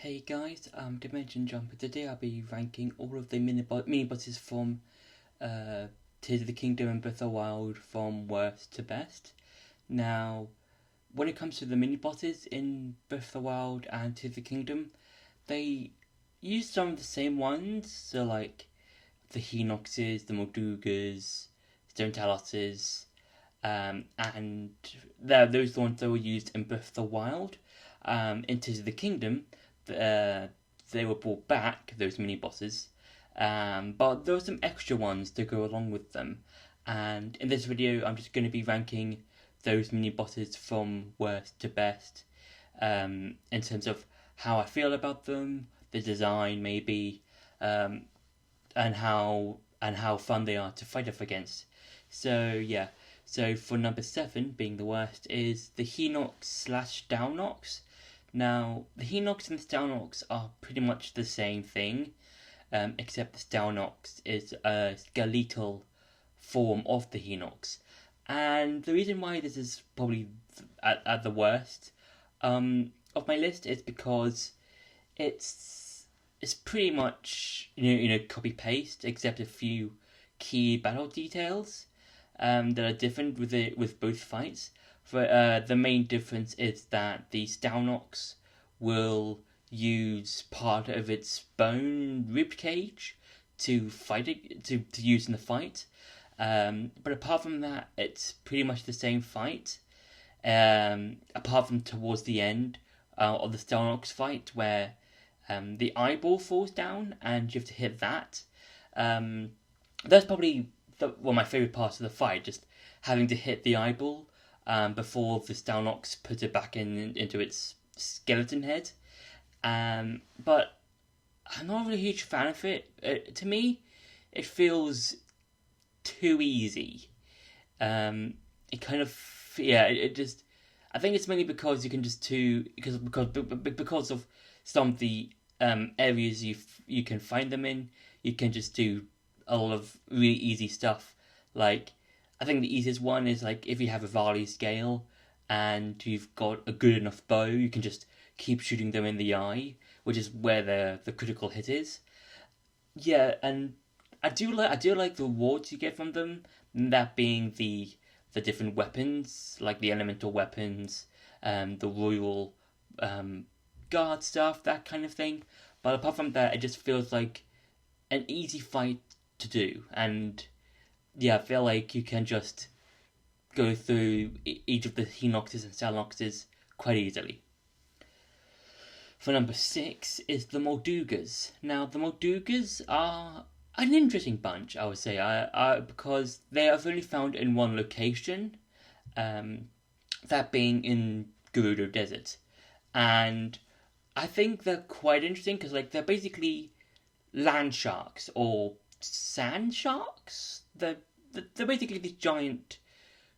Hey guys, Dimension Jumper. Today I'll be ranking all of the mini bosses from Tears of the Kingdom and Breath of the Wild from worst to best. Now, when it comes to the mini bosses in Breath of the Wild and Tears of the Kingdom, they use some of the same ones. So like the Hinoxes, the Moldugas, Stone Taloses, and those are the ones that were used in Breath of the Wild. In Tears of the Kingdom, they were brought back, those mini bosses, but there were some extra ones to go along with them. And in this video, I'm just going to be ranking those mini bosses from worst to best, in terms of how I feel about them, the design maybe, and how fun they are to fight off against. So yeah. So for number 7, being the worst, is the Hinox/Downox. Now, the Hinox and the Downox are pretty much the same thing, except the Downox is a skeletal form of the Hinox. And the reason why this is probably at the worst of my list is because it's pretty much copy paste, except a few key battle details that are different with both fights. The main difference is that the Downox will use part of its bone rib cage to fight it to use in the fight. But apart from that, it's pretty much the same fight. Apart from towards the end of the Downox fight, where the eyeball falls down and you have to hit that. That's probably one of my favourite parts of the fight, just having to hit the eyeball before the Downox puts it back into its skeleton head. But I'm not really a huge fan of it. To me, it feels too easy. It kind of, it just, I think it's mainly because you can just because of some of the areas you can find them in, you can just do a lot of really easy stuff. Like, I think the easiest one is like if you have a Valley scale and you've got a good enough bow, you can just keep shooting them in the eye, which is where the critical hit is. Yeah, and I do like the rewards you get from them. That being the different weapons, like the elemental weapons, the royal guard stuff, that kind of thing. But apart from that, it just feels like an easy fight to do, and yeah, I feel like you can just go through each of the Hinoxes and Stalnoxes quite easily. For number 6 is the Moldugas. Now, the Moldugas are an interesting bunch, I would say, because they are only found in one location, that being in Gerudo Desert. And I think they're quite interesting because they're basically land sharks or sand sharks. They're basically these giant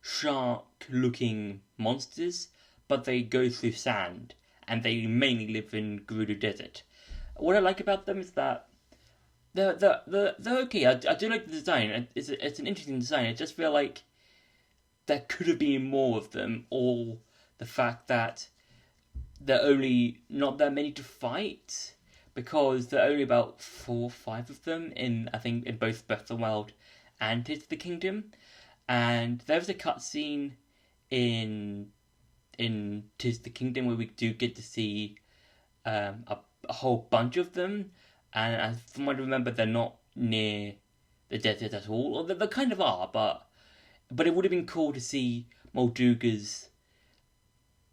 shark-looking monsters, but they go through sand, and they mainly live in Gerudo Desert. What I like about them is that they're okay. I do like the design. It's an interesting design. I just feel like there could have been more of them, or the fact that there are only not that many to fight, because there are only about 4 or 5 of them in both Breath of the Wild and Tears of the Kingdom. And there's a cutscene in Tears of the Kingdom where we do get to see a whole bunch of them, and from what I remember, they're not near the desert at all, or they kind of are, but it would have been cool to see Moldugas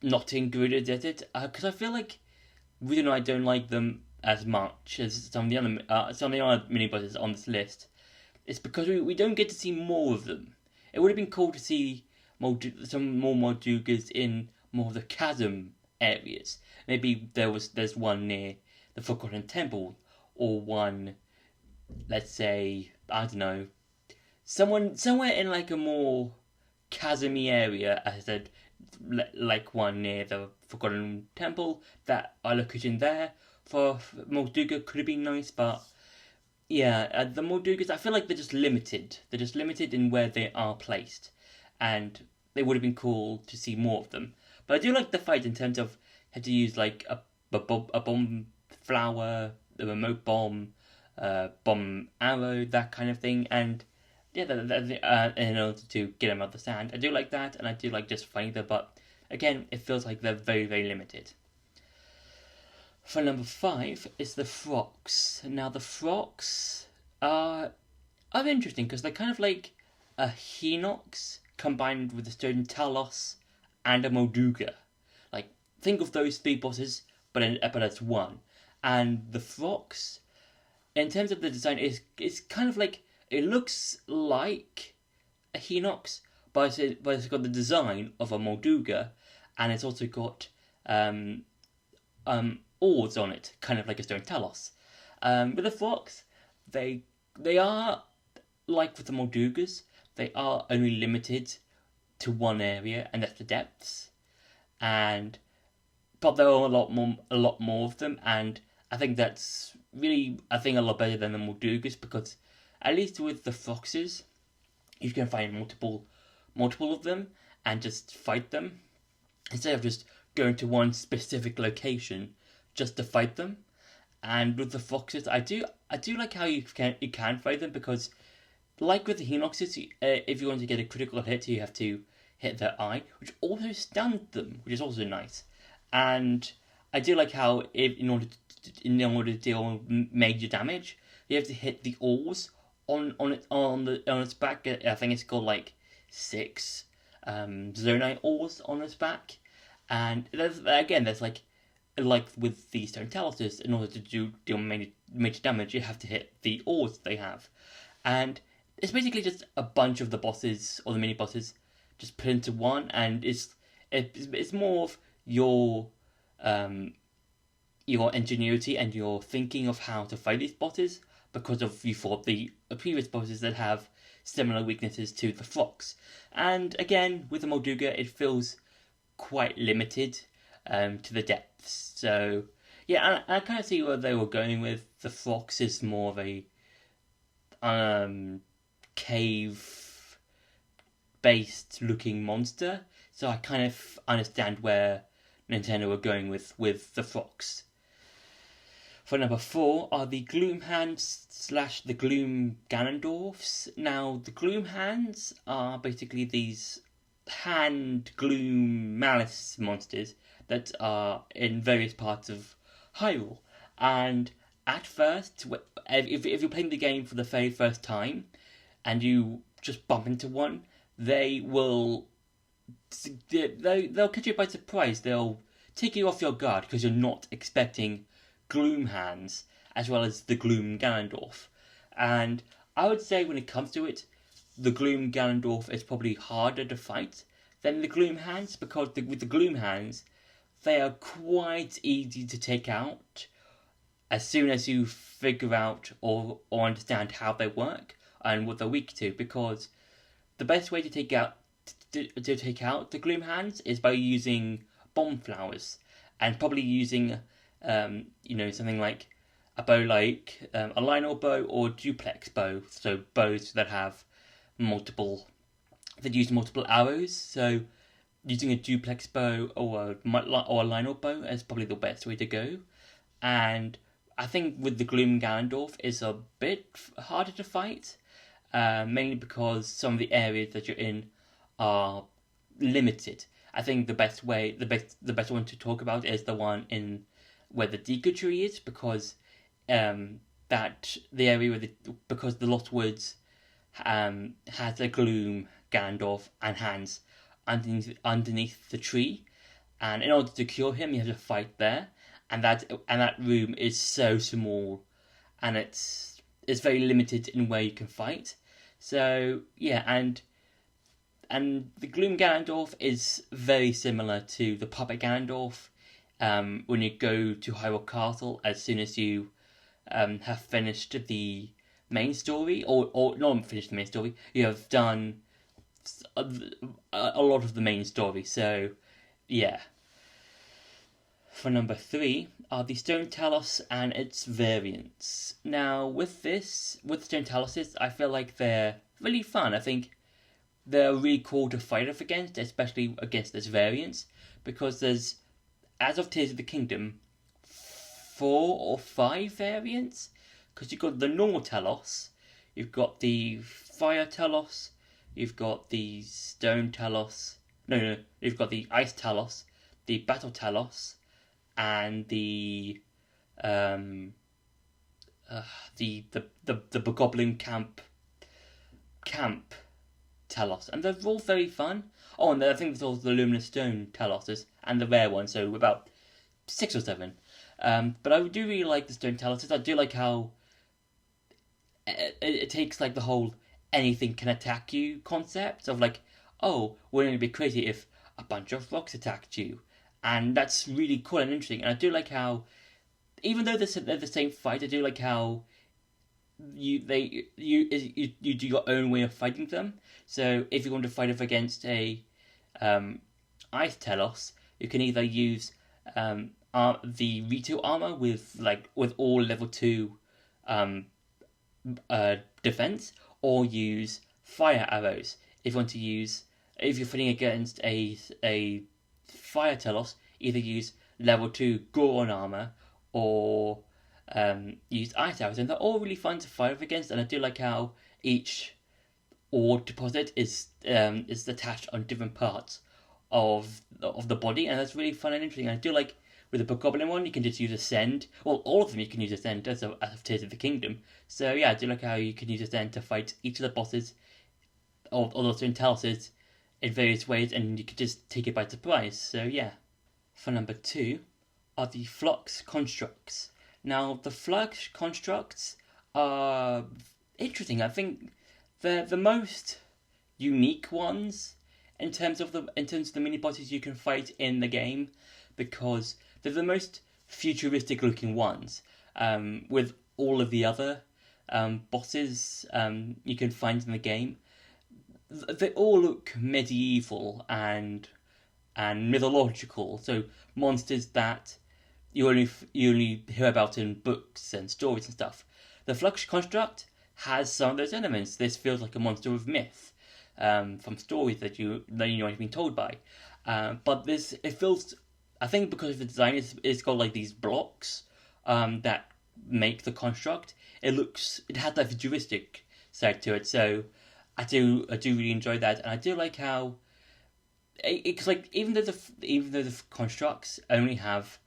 not in Gerudo Desert, because I feel like reason I don't like them as much as some of the other mini bosses on this list is because we don't get to see more of them. It would have been cool to see some more Moldugas in more of the chasm areas. Maybe there's one near the Forgotten Temple, or one, let's say, I don't know, somewhere in like a more chasmy area, as I said, like one near the Forgotten Temple, that are located there. For Molduga could have been nice, but yeah, the Moldugas, I feel like they're just limited. They're just limited in where they are placed, and they would have been cool to see more of them. But I do like the fight in terms of had to use like a bomb flower, the remote bomb, bomb arrow, that kind of thing, and yeah, in order to get them out of the sand. I do like that, and I do like just fighting them, but again, it feels like they're very, very limited. For number 5 is the frogs. Now, the frogs are interesting because they're kind of like a Hinox combined with a stone Talos and a Molduga. Like, think of those 3 bosses, but as one. And the frogs, in terms of the design, it's kind of like, it looks like a Hinox, but it's got the design of a Molduga, and it's also got oars on it, kind of like a stone Talos. With the frogs, they are like with the Moldugas, they are only limited to one area, and that's the depths. But there are a lot more of them, and I think that's really a lot better than the Moldugas, because at least with the foxes, you can find multiple of them and just fight them instead of just going to one specific location just to fight them. And with the foxes, I do like how you can fight them, because like with the Hinoxes, if you want to get a critical hit, you have to hit their eye, which also stuns them, which is also nice. And I do like how in order to deal major damage, you have to hit the oars on its back. I think it's called like 6 Zonite oars on its back, and there's like with the stone Taluses, in order to deal major damage, you have to hit the oars they have, and it's basically just a bunch of the bosses or the mini bosses just put into one, and it's more of your ingenuity and your thinking of how to fight these bosses, because of you fought the previous bosses that have similar weaknesses to the frogs. And again, with the Molduga, it feels quite limited to the depths. So yeah, I kind of see where they were going with. The frogs is more of a cave based looking monster, so I kind of understand where Nintendo were going with the frogs. For number 4 are the Gloom Hands / the Gloom Ganondorfs. Now, the Gloom Hands are basically these hand gloom malice monsters that are in various parts of Hyrule. And at first, if you're playing the game for the very first time and you just bump into one, they'll catch you by surprise. They'll take you off your guard because you're not expecting Gloom Hands as well as the Gloom Ganondorf. And I would say when it comes to it, the Gloom Ganondorf is probably harder to fight than the Gloom Hands, because with the Gloom Hands, they are quite easy to take out as soon as you figure out or understand how they work and what they're weak to, because the best way to take out the Gloom Hands is by using bomb flowers, and probably using something like a bow, like a Lionel bow or duplex bow, so bows that use multiple arrows. So using a duplex bow or a Lionel bow is probably the best way to go. And I think with the Gloom Ganondorf is a bit harder to fight, mainly because some of the areas that you're in are limited. I think the best one to talk about is the one in where the Deku Tree is, because that the area because the Lost Woods has a Gloom Ganondorf and hands underneath the tree, and in order to cure him, you have to fight there, and that room is so small, and it's very limited in where you can fight. So yeah, and the Gloom Ganondorf is very similar to the Puppet Ganondorf. When you go to Hyrule Castle, as soon as you have finished the main story, or not finished the main story, you have done a lot of the main story. So yeah. For number 3 are the Stone Talos and its variants. Now with Stone Taloses, I feel like they're really fun. I think they're really cool to fight off against, especially against its variants, because there's, as of Tears of the Kingdom, 4 or 5 variants, because you've got the normal Telos, you've got the Fire Telos, you've got the Stone Telos, you've got the Ice Telos, the Battle Telos, and the Bogoblin camp Telos, and they're all very fun. Oh, and I think there's also the Luminous Stone Teloses and the rare one, so about 6 or 7. But I do really like the Stone Teloses. I do like how it takes like the whole anything can attack you concept of like, oh, wouldn't it be crazy if a bunch of rocks attacked you? And that's really cool and interesting. And I do like how, even though they're the same fight, I do like how you do your own way of fighting them. So if you want to fight off against a Ice Telos, you can either use the retail armor with all level 2 defense, or use fire arrows. If you're fighting against a Fire Telos, either use level 2 Goron armor or use ice arrows, and they're all really fun to fight against. And I do like how each ore deposit is attached on different parts of the body, and that's really fun and interesting. And I do like with the Bogoblin one, you can just use Ascend. Well, all of them you can use Ascend as of Tears of the Kingdom. So yeah, I do like how you can use Ascend to fight each of the bosses or those Teloses in various ways, and you can just take it by surprise. So yeah. For number 2 are the Flux Constructs. Now, the Flux Constructs are interesting. I think they're the most unique ones in terms of the mini bosses you can fight in the game, because they're the most futuristic looking ones. With all of the other bosses you can find in the game, they all look medieval and mythological. So monsters that you only hear about in books and stories and stuff. The Flux Construct has some of those elements. This feels like a monster of myth from stories that you might have been told by. But it feels, I think because of the design, it's got like these blocks that make the construct. It has that futuristic side to it. So I do really enjoy that, and I do like how it's like even though the constructs only have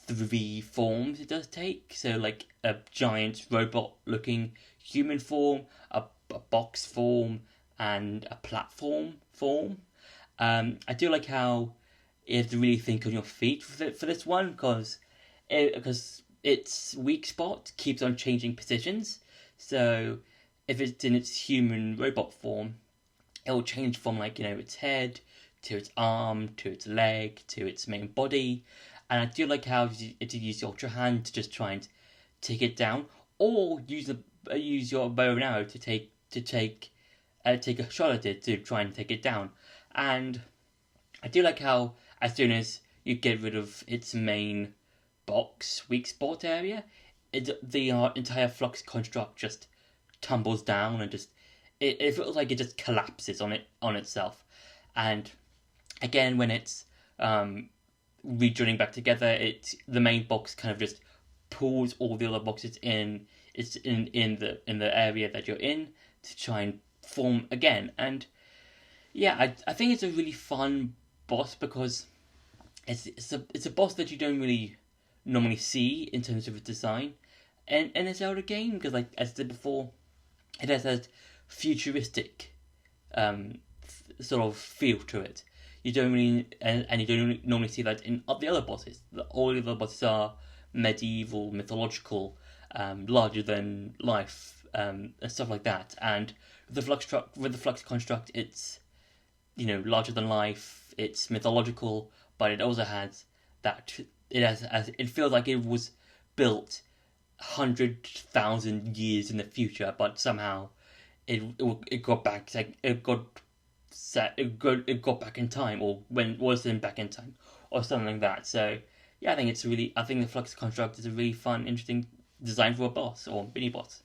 3 forms it does take, so like a giant robot looking human form, a box form, and a platform form. I do like how you have to really think on your feet for this one, because its weak spot keeps on changing positions. So if it's in its human robot form, it will change from its head to its arm to its leg to its main body. And I do like how you use your Ultra Hand to just try and take it down, or use your bow and arrow to take a shot at it to try and take it down. And I do like how as soon as you get rid of its main box weak spot area, the entire Flux Construct just tumbles down and it feels like it just collapses on itself. And again, when it's rejoining back together, the main box kind of just pulls all the other boxes in. It's in the area that you're in to try and form again. And yeah, I think it's a really fun boss, because it's a boss that you don't really normally see in terms of its design and a Zelda game, because like as I said before, it has that futuristic sort of feel to it. You don't really and you don't normally see that in the other bosses. All the other bosses are medieval, mythological, larger than life, and stuff like that. And with the Flux Construct, it's larger than life. It's mythological, but it also has that. It feels like it was built 100,000 years in the future, but somehow it got back. It got back in time, or when was it back in time, or something like that. So yeah, I think the Flux Construct is a really fun, interesting design for a boss or mini boss.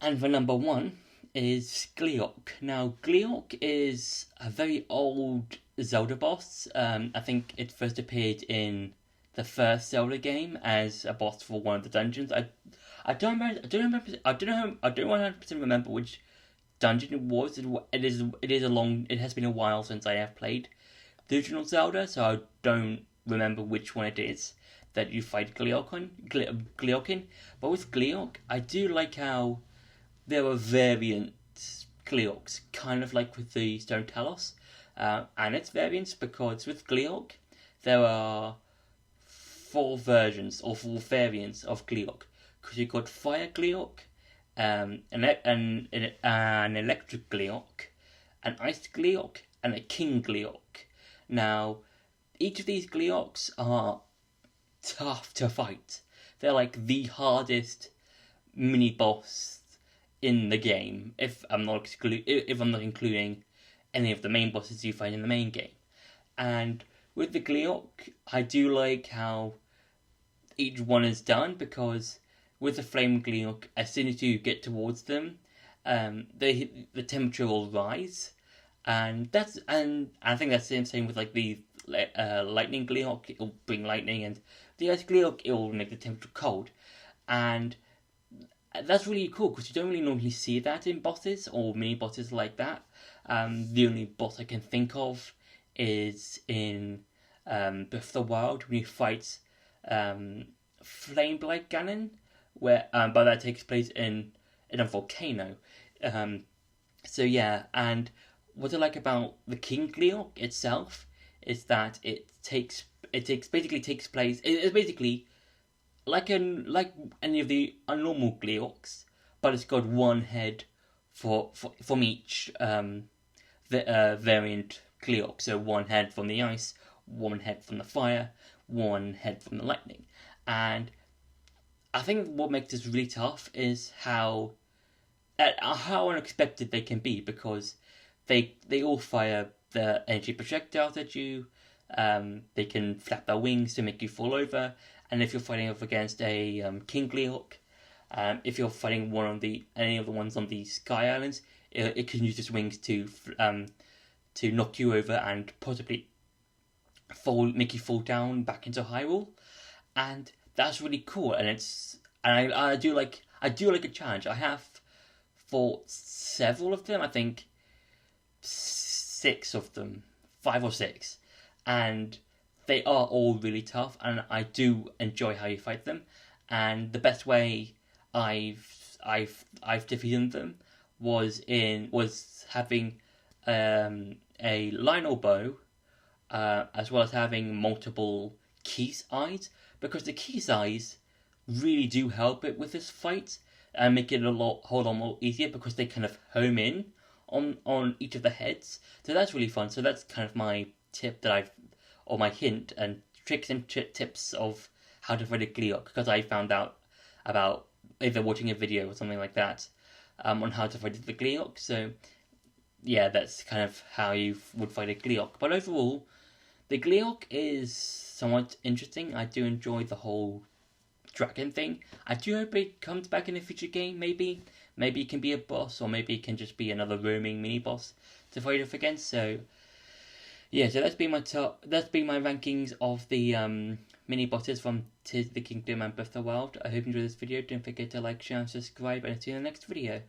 And for number 1 is Gleeok. Now, Gleeok is a very old Zelda boss. I think it first appeared in the first Zelda game as a boss for one of the dungeons. I don't remember. I don't remember. I don't know. I don't 100% remember which dungeon it was. It is. It is a long. It has been a while since I have played the original Zelda, so I don't remember which one it is that you fight Gleok in. But with Gleok, I do like how there are variant Gleoks, kind of like with the Stone Talos, and its variants, because with Gleok there are four versions or four variants of Gleok. Because you've got Fire Gleok, an Electric Gleok, an Ice Gleok, and a King Gleok. Now, each of these Gleoks are tough to fight. They're like the hardest mini boss in the game, if I'm not including any of the main bosses you find in the main game. And with the Gleok, I do like how each one is done, because with the Flame Gleok, as soon as you get towards them, the temperature will rise, and I think that's the same with like the Lightning Gleok. It'll bring lightning, and the Ice Gleok, it'll make the temperature cold, and that's really cool because you don't really normally see that in bosses or mini bosses like that. The only boss I can think of is in Breath of the Wild, when you fight Flame Blight Ganon, where but that takes place in a volcano. So yeah, and what I like about the King Gleok itself is that it basically takes place. It's basically like any of the normal Gleoks, but it's got one head from each variant Gleok. So one head from the ice, one head from the fire, one head from the lightning. And I think what makes this really tough is how unexpected they can be, because they all fire the energy projectiles at you. They can flap their wings to make you fall over. And if you're fighting up against a King Gleok, if you're fighting any of the ones on the Sky Islands, it can use its wings to knock you over and possibly make you fall down back into Hyrule, and that's really cool. And I do like a challenge. I have fought several of them. I think 6 of them, 5 or 6, and they are all really tough, and I do enjoy how you fight them. And the best way I've defeated them was having a Lionel bow, as well as having multiple Keys eyes, because the Keys eyes really do help it with this fight and make it a whole lot more easier, because they kind of home in on each of the heads. So that's really fun. So that's kind of my tip or my hint and tricks and tips of how to fight a Gleok, because I found out about either watching a video or something like that on how to fight the Gleok. So yeah, that's kind of how you would fight a Gleok. But overall, the Gleok is somewhat interesting. I do enjoy the whole dragon thing. I do hope it comes back in a future game, maybe. Maybe it can be a boss, or maybe it can just be another roaming mini boss to fight off against. So yeah, so that's been my rankings of the mini bosses from Tears of the Kingdom and Breath of the Wild. I hope you enjoyed this video. Don't forget to like, share, and subscribe, and I'll see you in the next video.